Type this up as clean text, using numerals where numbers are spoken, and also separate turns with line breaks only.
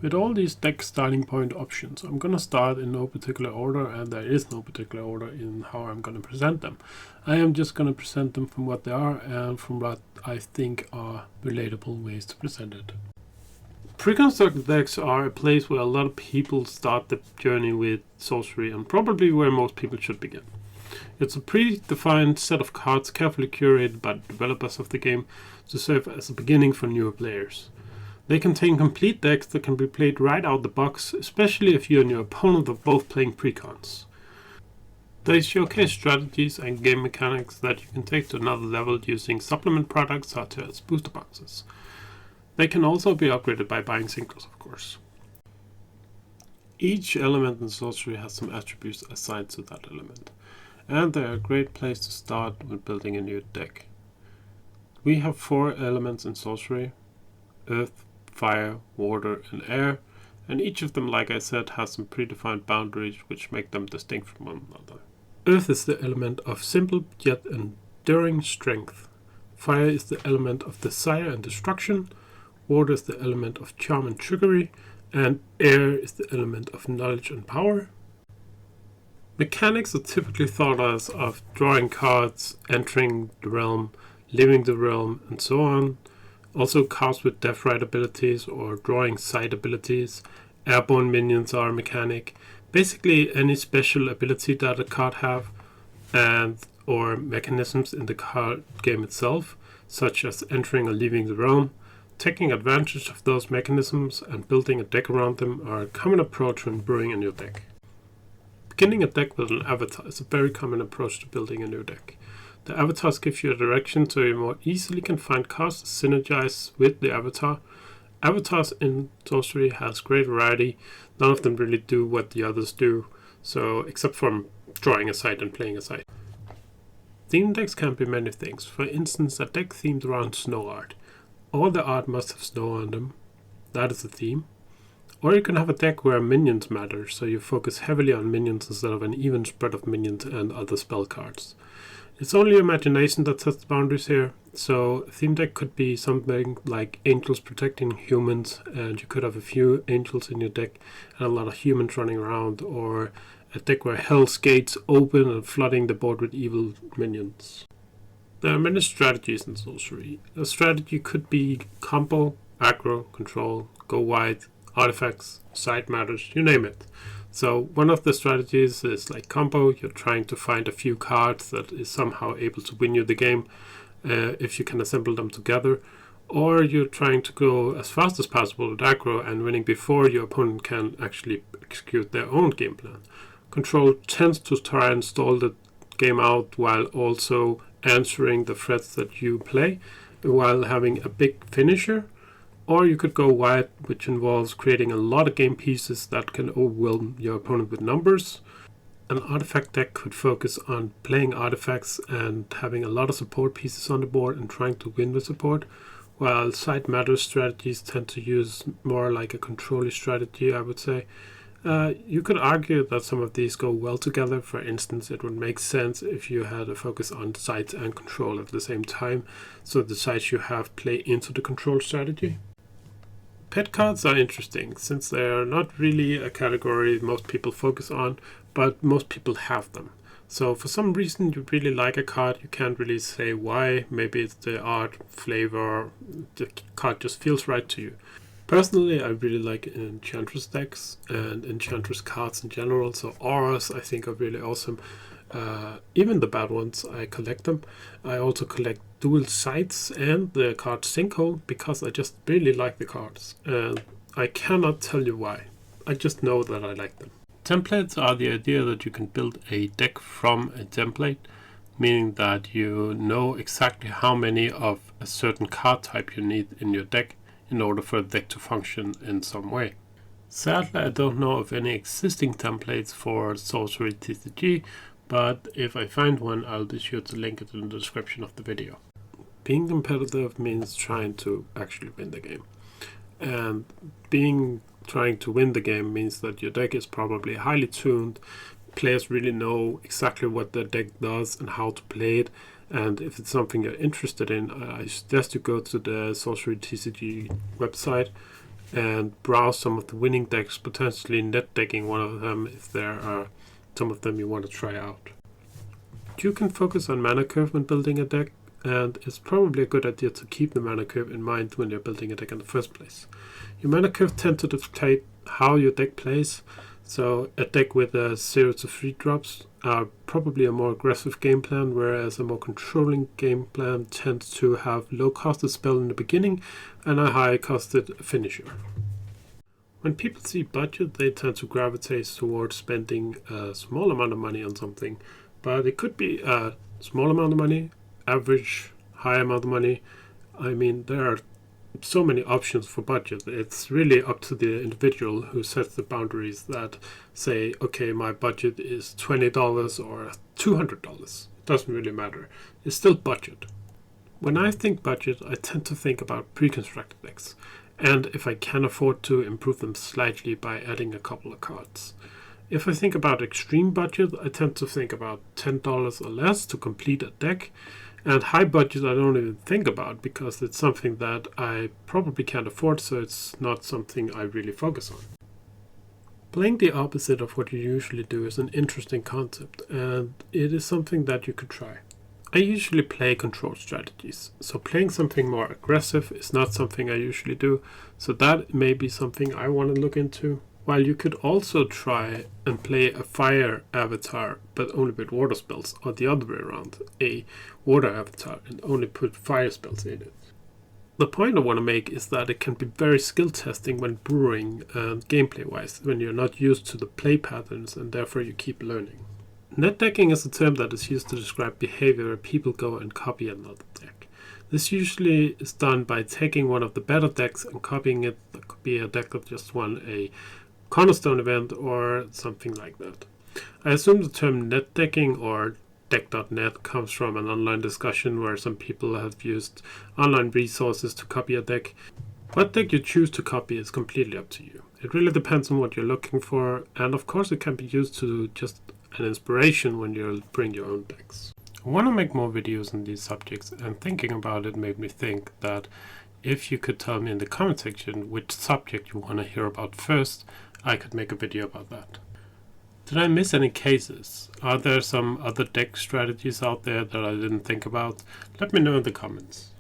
With all these deck starting point options, I'm going to start in no particular order, and there is no particular order in how I'm going to present them. I am just going to present them from what they are and from what I think are relatable ways to present it. Pre-constructed decks are a place where a lot of people start the journey with Sorcery, and probably where most people should begin. It's a predefined set of cards carefully curated by the developers of the game to serve as a beginning for newer players. They contain complete decks that can be played right out the box, especially if you and your opponent are both playing Precons. They showcase strategies and game mechanics that you can take to another level using supplement products such as booster boxes. They can also be upgraded by buying singles, of course. Each element in Sorcery has some attributes assigned to that element, and they are a great place to start when building a new deck. We have 4 elements in Sorcery: Earth, Fire, Water, and Air, and each of them, like I said, has some predefined boundaries which make them distinct from one another. Earth is the element of simple yet enduring strength. Fire is the element of desire and destruction. Water is the element of charm and trickery, and Air is the element of knowledge and power. Mechanics are typically thought of drawing cards, entering the realm, leaving the realm, and so on. Also cards with death right abilities or drawing sight abilities. Airborne minions are a mechanic. Basically any special ability that a card have, and or mechanisms in the card game itself, such as entering or leaving the realm. Taking advantage of those mechanisms and building a deck around them are a common approach when brewing a new deck. Beginning a deck with an avatar is a very common approach to building a new deck. The avatars give you a direction so you more easily can find cards to synergize with the avatar. Avatars in Sorcery has great variety. None of them really do what the others do, so except for drawing a site and playing a site. Theme decks can be many things. For instance, a deck themed around snow art. All the art must have snow on them. That is the theme. Or you can have a deck where minions matter, so you focus heavily on minions instead of an even spread of minions and other spell cards. It's only imagination that sets the boundaries here, so a theme deck could be something like angels protecting humans, and you could have a few angels in your deck and a lot of humans running around, or a deck where Hell's Gates open and flooding the board with evil minions. There are many strategies in Sorcery. A strategy could be combo, aggro, control, go wide, artifacts, side matters, you name it. So one of the strategies is like combo. You're trying to find a few cards that is somehow able to win you the game if you can assemble them together. Or you're trying to go as fast as possible with aggro and winning before your opponent can actually execute their own game plan. Control tends to try and stall the game out while also answering the threats that you play while having a big finisher. Or you could go wide, which involves creating a lot of game pieces that can overwhelm your opponent with numbers. An artifact deck could focus on playing artifacts and having a lot of support pieces on the board and trying to win with support, while side matter strategies tend to use more like a control strategy, I would say. You could argue that some of these go well together. For instance, it would make sense if you had a focus on sides and control at the same time, so the sides you have play into the control strategy. Pet cards are interesting, since they are not really a category most people focus on, but most people have them. So for some reason you really like a card, you can't really say why. Maybe it's the art, flavor, the card just feels right to you. Personally, I really like Enchantress decks and Enchantress cards in general, so auras I think are really awesome. Even the bad ones, I collect them. I also collect dual sights and the card Sinkhole because I just really like the cards. And I cannot tell you why. I just know that I like them. Templates are the idea that you can build a deck from a template, meaning that you know exactly how many of a certain card type you need in your deck in order for the deck to function in some way. Sadly, I don't know of any existing templates for Sorcery TCG, but if I find one, I'll be sure to link it in the description of the video. Being competitive means trying to actually win the game. And trying to win the game means that your deck is probably highly tuned. Players really know exactly what their deck does and how to play it. And if it's something you're interested in, I suggest you go to the Sorcery TCG website and browse some of the winning decks, potentially net decking one of them if there are some of them you want to try out. You can focus on mana curve when building a deck, and it's probably a good idea to keep the mana curve in mind when you're building a deck in the first place. Your mana curve tends to dictate how your deck plays, so a deck with a 0 to 3 drops are probably a more aggressive game plan, whereas a more controlling game plan tends to have low costed spell in the beginning and a high costed finisher. When people see budget, they tend to gravitate towards spending a small amount of money on something, but it could be a small amount of money, average, high amount of money. I mean, there are so many options for budget. It's really up to the individual who sets the boundaries that say, okay, my budget is $20 or $200. It doesn't really matter. It's still budget. When I think budget, I tend to think about pre-constructed decks, and if I can afford to, improve them slightly by adding a couple of cards. If I think about extreme budget, I tend to think about $10 or less to complete a deck. And high budget I don't even think about because it's something that I probably can't afford, so it's not something I really focus on. Playing the opposite of what you usually do is an interesting concept, and it is something that you could try. I usually play control strategies, so playing something more aggressive is not something I usually do, so that may be something I want to look into. While you could also try and play a fire avatar but only with water spells, or the other way around, a water avatar and only put fire spells in it. The point I want to make is that it can be very skill testing when brewing and gameplay wise, when you're not used to the play patterns and therefore you keep learning. Net decking is a term that is used to describe behavior where people go and copy another deck. This usually is done by taking one of the better decks and copying it. That could be a deck that just won a Cornerstone event or something like that. I assume the term net decking or deck.net comes from an online discussion where some people have used online resources to copy a deck. What deck you choose to copy is completely up to you. It really depends on what you're looking for, and of course it can be used to just an inspiration when you bring your own decks. I want to make more videos on these subjects, and thinking about it made me think that if you could tell me in the comment section which subject you want to hear about first, I could make a video about that. Did I miss any cases? Are there some other deck strategies out there that I didn't think about? Let me know in the comments.